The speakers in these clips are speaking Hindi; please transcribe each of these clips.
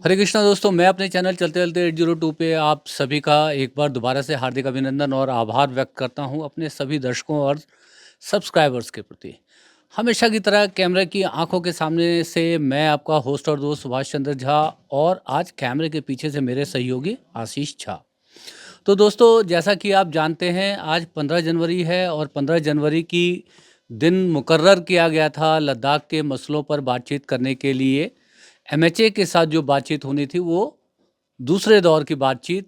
हरे कृष्णा दोस्तों, मैं अपने चैनल चलते चलते 802 पे आप सभी का एक बार दोबारा से हार्दिक अभिनंदन और आभार व्यक्त करता हूं अपने सभी दर्शकों और सब्सक्राइबर्स के प्रति। हमेशा की तरह कैमरे की आंखों के सामने से मैं आपका होस्ट और दोस्त सुभाष चंद्र झा और आज कैमरे के पीछे से मेरे सहयोगी आशीष झा। तो दोस्तों, जैसा कि आप जानते हैं, आज 15 जनवरी है और 15 जनवरी की दिन मुकर्रर किया गया था लद्दाख के मसलों पर बातचीत करने के लिए। एमएचए के साथ जो बातचीत होनी थी वो दूसरे दौर की बातचीत,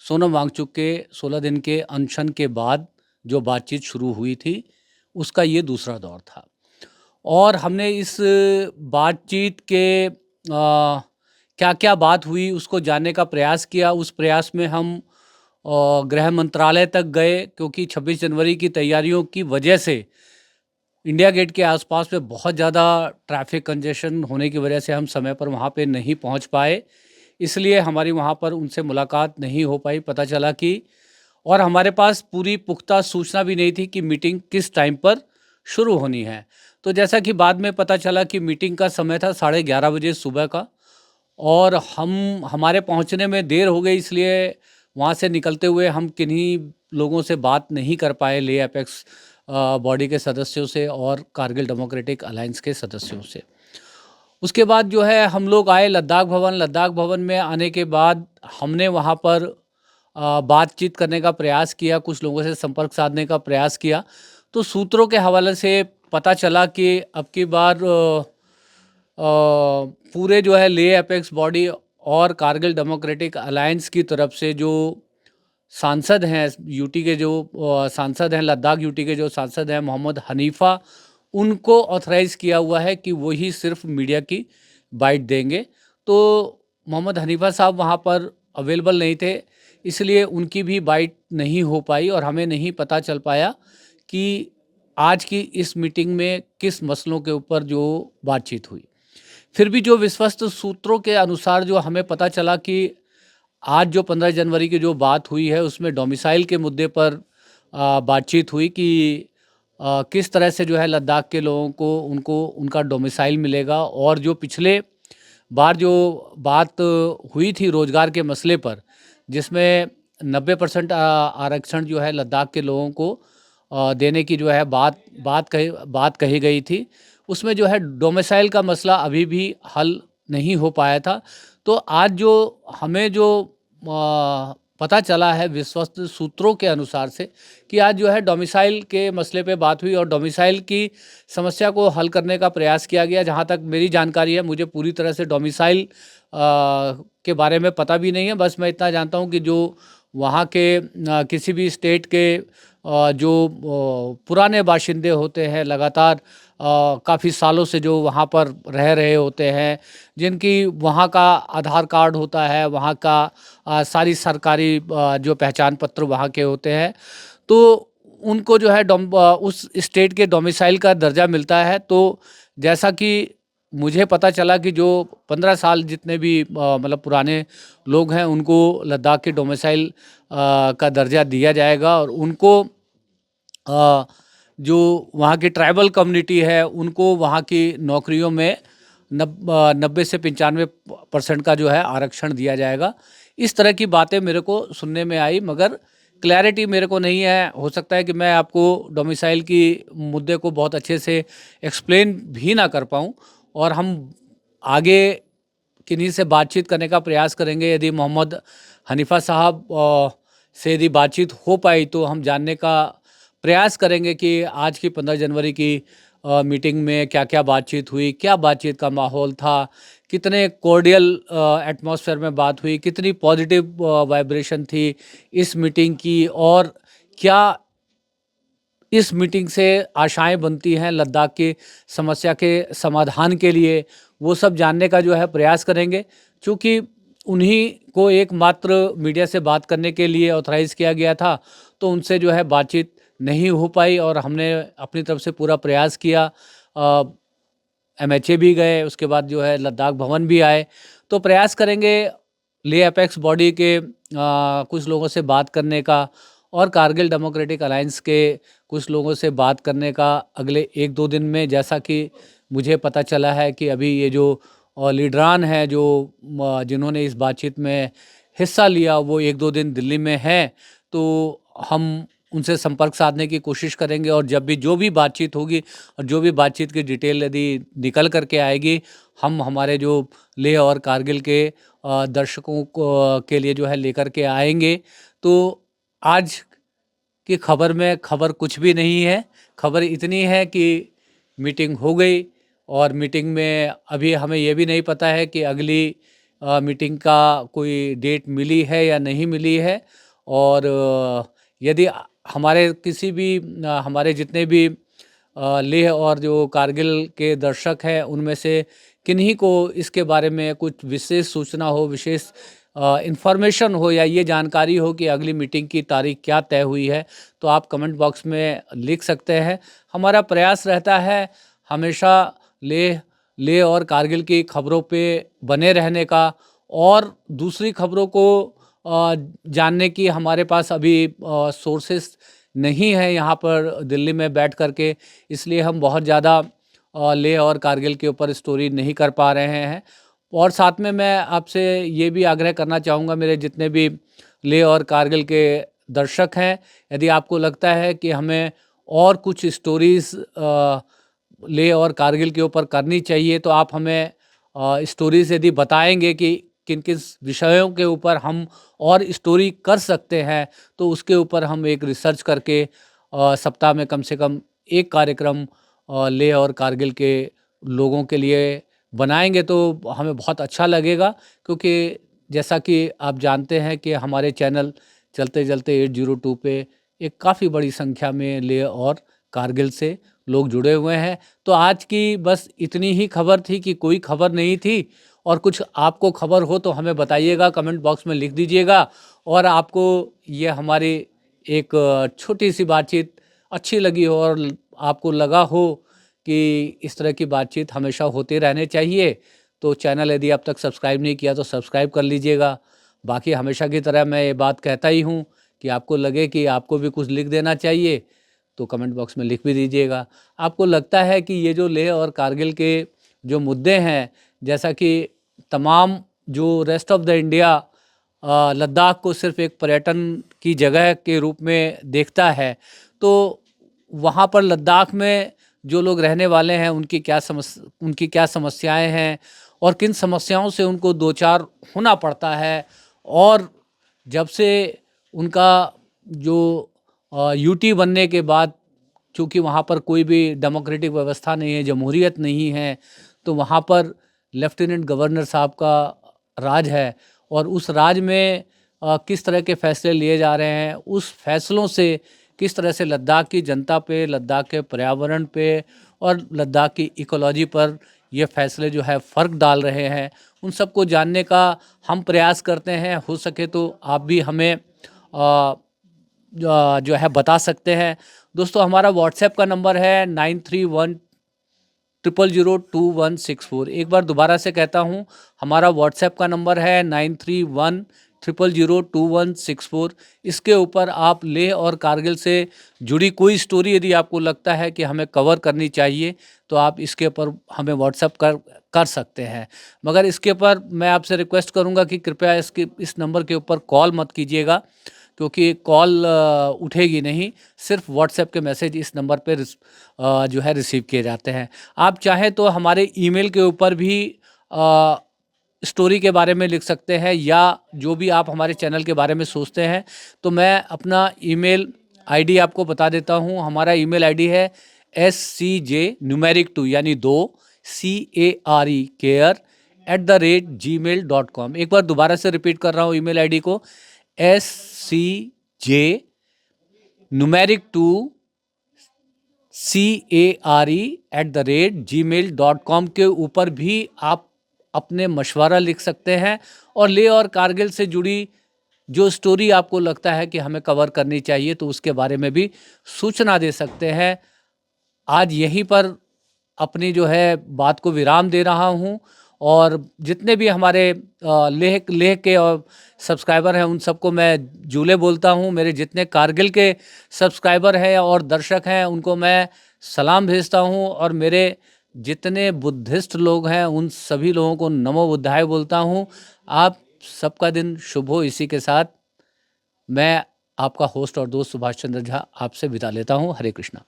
सोनम वांगचुक के 16 दिन के अनशन के बाद जो बातचीत शुरू हुई थी, उसका ये दूसरा दौर था। और हमने इस बातचीत के क्या क्या बात हुई उसको जानने का प्रयास किया। उस प्रयास में हम गृह मंत्रालय तक गए, क्योंकि 26 जनवरी की तैयारियों की वजह से इंडिया गेट के आसपास में बहुत ज़्यादा ट्रैफिक कंजेशन होने की वजह से हम समय पर वहाँ पे नहीं पहुँच पाए। इसलिए हमारी वहाँ पर उनसे मुलाकात नहीं हो पाई। पता चला कि और हमारे पास पूरी पुख्ता सूचना भी नहीं थी कि मीटिंग किस टाइम पर शुरू होनी है। तो जैसा कि बाद में पता चला कि मीटिंग का समय था 11:30 बजे सुबह का, और हमारे पहुंचने में देर हो गई, इसलिए वहां से निकलते हुए हम किन्हीं लोगों से बात नहीं कर पाए, ले अपेक्स बॉडी के सदस्यों से और कारगिल डेमोक्रेटिक अलायंस के सदस्यों से। उसके बाद जो है हम लोग आए लद्दाख भवन में आने के बाद हमने वहाँ पर बातचीत करने का प्रयास किया, कुछ लोगों से संपर्क साधने का प्रयास किया। तो सूत्रों के हवाले से पता चला कि अब की बार पूरे जो है ले अपेक्स बॉडी और कारगिल डेमोक्रेटिक अलायंस की तरफ से जो सांसद हैं, यूटी के जो सांसद हैं, लद्दाख यूटी के जो सांसद हैं मोहम्मद हनीफा, उनको ऑथराइज़ किया हुआ है कि वही सिर्फ मीडिया की बाइट देंगे। तो मोहम्मद हनीफा साहब वहाँ पर अवेलेबल नहीं थे, इसलिए उनकी भी बाइट नहीं हो पाई और हमें नहीं पता चल पाया कि आज की इस मीटिंग में किस मसलों के ऊपर जो बातचीत हुई। फिर भी जो विश्वस्त सूत्रों के अनुसार जो हमें पता चला कि आज जो 15 जनवरी की जो बात हुई है उसमें डोमिसाइल के मुद्दे पर बातचीत हुई कि किस तरह से जो है लद्दाख के लोगों को उनको उनका डोमिसाइल मिलेगा, और जो पिछले बार जो बात हुई थी रोजगार के मसले पर, जिसमें 90% आरक्षण जो है लद्दाख के लोगों को देने की जो है बात कही गई थी, उसमें जो है डोमिसाइल का मसला अभी भी हल नहीं हो पाया था। तो आज जो हमें जो पता चला है विश्वस्त सूत्रों के अनुसार से कि आज जो है डोमिसाइल के मसले पे बात हुई और डोमिसाइल की समस्या को हल करने का प्रयास किया गया। जहाँ तक मेरी जानकारी है, मुझे पूरी तरह से डोमिसाइल के बारे में पता भी नहीं है। बस मैं इतना जानता हूँ कि जो वहाँ के किसी भी स्टेट के जो पुराने बाशिंदे होते हैं, लगातार काफ़ी सालों से जो वहाँ पर रह रहे होते हैं, जिनकी वहाँ का आधार कार्ड होता है, वहाँ का सारी सरकारी जो पहचान पत्र वहाँ के होते हैं, तो उनको जो है उस स्टेट के डोमिसाइल का दर्जा मिलता है। तो जैसा कि मुझे पता चला कि जो 15 साल जितने भी मतलब पुराने लोग हैं, उनको लद्दाख के डोमिसाइल का दर्जा दिया जाएगा, और उनको जो वहाँ की ट्राइबल कम्युनिटी है उनको वहाँ की नौकरियों में 90 से 95% का जो है आरक्षण दिया जाएगा। इस तरह की बातें मेरे को सुनने में आई, मगर क्लैरिटी मेरे को नहीं है। हो सकता है कि मैं आपको डोमिसाइल की मुद्दे को बहुत अच्छे से एक्सप्लेन भी ना कर पाऊँ, और हम आगे किन्हीं से बातचीत करने का प्रयास करेंगे। यदि मोहम्मद हनीफा साहब से यदि बातचीत हो पाई तो हम जानने का प्रयास करेंगे कि आज की 15 जनवरी की मीटिंग में क्या क्या बातचीत हुई, क्या बातचीत का माहौल था, कितने कॉर्डियल एटमॉस्फेयर में बात हुई, कितनी पॉजिटिव वाइब्रेशन थी इस मीटिंग की, और क्या इस मीटिंग से आशाएं बनती हैं लद्दाख की समस्या के समाधान के लिए, वो सब जानने का जो है प्रयास करेंगे। चूँकि उन्हीं को एकमात्र मीडिया से बात करने के लिए ऑथराइज़ किया गया था, तो उनसे जो है बातचीत नहीं हो पाई, और हमने अपनी तरफ से पूरा प्रयास किया। एमएचए भी गए, उसके बाद जो है लद्दाख भवन भी आए। तो प्रयास करेंगे ले अपेक्स बॉडी के कुछ लोगों से बात करने का, और कारगिल डेमोक्रेटिक अलायंस के कुछ लोगों से बात करने का अगले 1-2 दिन में। जैसा कि मुझे पता चला है कि अभी ये जो लीडरान हैं जो जिन्होंने इस बातचीत में हिस्सा लिया, वो 1-2 दिन दिल्ली में हैं, तो हम उनसे संपर्क साधने की कोशिश करेंगे और जब भी जो भी बातचीत होगी और जो भी बातचीत की डिटेल यदि निकल कर के आएगी, हम हमारे जो लेह और कारगिल के दर्शकों को के लिए जो है लेकर के आएंगे। तो आज की खबर में खबर कुछ भी नहीं है, खबर इतनी है कि मीटिंग हो गई और मीटिंग में अभी हमें ये भी नहीं पता है कि अगली मीटिंग का कोई डेट मिली है या नहीं मिली है। और यदि हमारे किसी भी हमारे जितने भी लेह और जो कारगिल के दर्शक हैं उनमें से किन्हीं को इसके बारे में कुछ विशेष सूचना हो, विशेष इन्फॉर्मेशन हो या ये जानकारी हो कि अगली मीटिंग की तारीख क्या तय हुई है, तो आप कमेंट बॉक्स में लिख सकते हैं। हमारा प्रयास रहता है हमेशा लेह लेह और कारगिल की खबरों पे बने रहने का और दूसरी खबरों को जानने की हमारे पास अभी सोर्सेस नहीं है यहाँ पर दिल्ली में बैठ कर के, इसलिए हम बहुत ज़्यादा लेह और कारगिल के ऊपर स्टोरी नहीं कर पा रहे हैं। और साथ में मैं आपसे ये भी आग्रह करना चाहूँगा, मेरे जितने भी लेह और कारगिल के दर्शक हैं, यदि आपको लगता है कि हमें और कुछ स्टोरीज़ लेह और कारगिल के ऊपर करनी चाहिए, तो आप हमें स्टोरीज़ यदि बताएंगे कि किन किस विषयों के ऊपर हम और स्टोरी कर सकते हैं, तो उसके ऊपर हम एक रिसर्च करके सप्ताह में कम से कम एक कार्यक्रम लेह और कारगिल के लोगों के लिए बनाएंगे तो हमें बहुत अच्छा लगेगा। क्योंकि जैसा कि आप जानते हैं कि हमारे चैनल चलते चलते 802 पे एक काफ़ी बड़ी संख्या में लेह और कारगिल से लोग जुड़े हुए हैं। तो आज की बस इतनी ही खबर थी कि कोई खबर नहीं थी, और कुछ आपको खबर हो तो हमें बताइएगा, कमेंट बॉक्स में लिख दीजिएगा। और आपको ये हमारी एक छोटी सी बातचीत अच्छी लगी हो और आपको लगा हो कि इस तरह की बातचीत हमेशा होते रहने चाहिए, तो चैनल यदि अब तक सब्सक्राइब नहीं किया तो सब्सक्राइब कर लीजिएगा। बाकी हमेशा की तरह मैं ये बात कहता ही हूँ कि आपको लगे कि आपको भी कुछ लिख देना चाहिए तो कमेंट बॉक्स में लिख भी दीजिएगा। आपको लगता है कि ये जो लेह और कारगिल के जो मुद्दे हैं, जैसा कि तमाम जो rest of the India Ladakh को सिर्फ एक पर्यटन की जगह के रूप में देखता है, तो वहाँ पर लद्दाख में जो लोग रहने वाले हैं उनकी क्या समस्याएं हैं और किन समस्याओं से उनको दो चार होना पड़ता है। और जब से उनका जो यूटी बनने के बाद, चूँकि वहाँ पर कोई भी डेमोक्रेटिक व्यवस्था नहीं है, जमहूरियत नहीं है, तो वहाँ पर लेफ्टिनेंट गवर्नर साहब का राज है और उस राज में किस तरह के फैसले लिए जा रहे हैं, उस फैसलों से किस तरह से लद्दाख की जनता पे, लद्दाख के पर्यावरण पे और लद्दाख की इकोलॉजी पर ये फैसले जो है फ़र्क डाल रहे हैं, उन सब को जानने का हम प्रयास करते हैं। हो सके तो आप भी हमें जो है बता सकते हैं। दोस्तों, हमारा व्हाट्सएप का नंबर है 9310002164। एक बार दोबारा से कहता हूँ, हमारा व्हाट्सएप का नंबर है 9310002164। इसके ऊपर आप लेह और कारगिल से जुड़ी कोई स्टोरी यदि आपको लगता है कि हमें कवर करनी चाहिए, तो आप इसके ऊपर हमें व्हाट्सएप कर सकते हैं। मगर इसके ऊपर मैं आपसे रिक्वेस्ट करूंगा कि कृपया इस नंबर के ऊपर कॉल मत कीजिएगा, क्योंकि कॉल उठेगी नहीं, सिर्फ व्हाट्सएप के मैसेज इस नंबर पे जो है रिसीव किए जाते हैं। आप चाहें तो हमारे ईमेल के ऊपर भी स्टोरी के बारे में लिख सकते हैं, या जो भी आप हमारे चैनल के बारे में सोचते हैं। तो मैं अपना ईमेल आईडी आपको बता देता हूं। हमारा ईमेल आईडी है SCJ2 यानी 2 CARE care@gmail.com। एक बार दोबारा से रिपीट कर रहा हूँ ईमेल आईडी को, SCJ2 CARE@gmail.com के ऊपर भी आप अपने मशवरा लिख सकते हैं और लेह और कारगिल से जुड़ी जो स्टोरी आपको लगता है कि हमें कवर करनी चाहिए, तो उसके बारे में भी सूचना दे सकते हैं। आज यहीं पर अपनी जो है बात को विराम दे रहा हूं, और जितने भी हमारे लेह के और सब्सक्राइबर हैं उन सबको मैं जूले बोलता हूं। मेरे जितने कारगिल के सब्सक्राइबर हैं और दर्शक हैं उनको मैं सलाम भेजता हूं, और मेरे जितने बुद्धिस्ट लोग हैं उन सभी लोगों को नमो बुद्धाय बोलता हूँ। आप सबका दिन शुभ हो। इसी के साथ मैं आपका होस्ट और दोस्त सुभाष चंद्र झा आपसे विदा लेता हूँ। हरे कृष्णा।